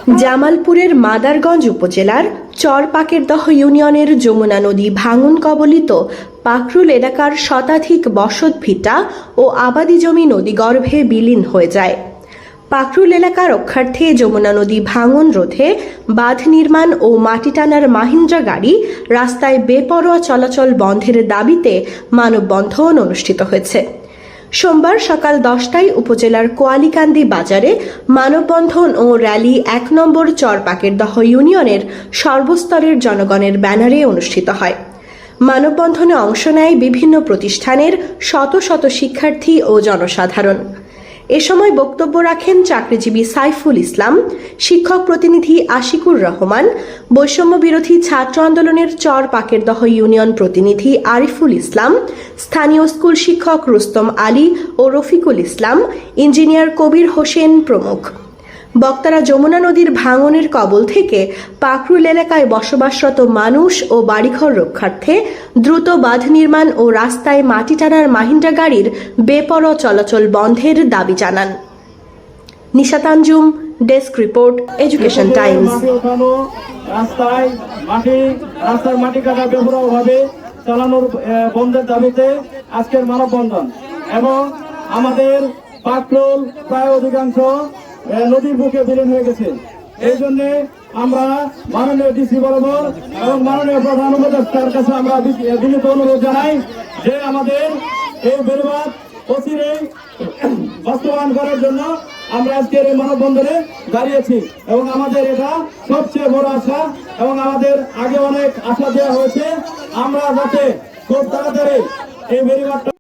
জামালপুরের মাদারগঞ্জ উপজেলার চরপাকেরদহ ইউনিয়নের যমুনা নদী ভাঙন কবলিত পাকরুল এলাকার শতাধিক বসতভিটা ও আবাদি জমি নদীগর্ভে বিলীন হয়ে যায়। পাকরুল এলাকা রক্ষার্থে যমুনা নদী ভাঙন রোধে বাঁধ নির্মাণ ও মাটি টানার মাহিন্দ্রা গাড়ি রাস্তায় বেপরোয়া চলাচল বন্ধের দাবিতে মানববন্ধন অনুষ্ঠিত হয়েছে। সোমবার সকাল 10টায় উপজেলার কোয়ালিকান্দি বাজারে মানববন্ধন ও র্যালি 1 নম্বর চরপাকেরদহ ইউনিয়নের সর্বস্তরের জনগণের ব্যানারে অনুষ্ঠিত হয়। মানববন্ধনে অংশ নেয় বিভিন্ন প্রতিষ্ঠানের শত শত শিক্ষার্থী ও জনসাধারণ। এ সময় বক্তব্য রাখেন চাকরিজীবী সাইফুল ইসলাম, শিক্ষক প্রতিনিধি আশিকুর রহমান, বৈষম্য বিরোধী ছাত্র আন্দোলনের চরপাকেরদহ ইউনিয়ন প্রতিনিধি আরিফুল ইসলাম, স্থানীয় স্কুল শিক্ষক রুস্তম আলী ও রফিকুল ইসলাম, ইঞ্জিনিয়ার কবির হোসেন প্রমুখ। বক্তারা যমুনা নদীর ভাঙনের কবল থেকে পাকরুল এলাকায় বসবাসরত মানুষ ও বাড়িঘর রক্ষার্থে দ্রুত বাঁধ নির্মাণ ও রাস্তায় মাটি টানার মাহিন্দ্রা গাড়ির বেপরোয়া চলাচল বন্ধের দাবি জানান। Nishat Anjum, desk report, education Times. রাস্তার মাটি কাটা বেপরোয়াভাবে চালানোর বন্ধের দাবিতে আজকের মানববন্ধন এবং আমাদের পাকরুল প্রায় অধিকাংশ নদীর বুকে বিলীন হয়ে গেছে। এই জন্য আমরা মাননীয় ডিসি বরাবর এবং মাননীয় প্রধান উপদেষ্টার কাছে আমরা বিনীত অনুরোধ জানাই যে আমাদের এই বেড়িবাঁধ অচিরেই বাস্তবায়ন করার জন্য আমরা আজকের এই মানববন্ধনে দাঁড়িয়েছি এবং আমাদের এটা সবচেয়ে বড় আশা এবং আমাদের আগে অনেক আশা দেওয়া হয়েছে। আমরা যাতে খুব তাড়াতাড়ি এই বেড়িবাঁধটা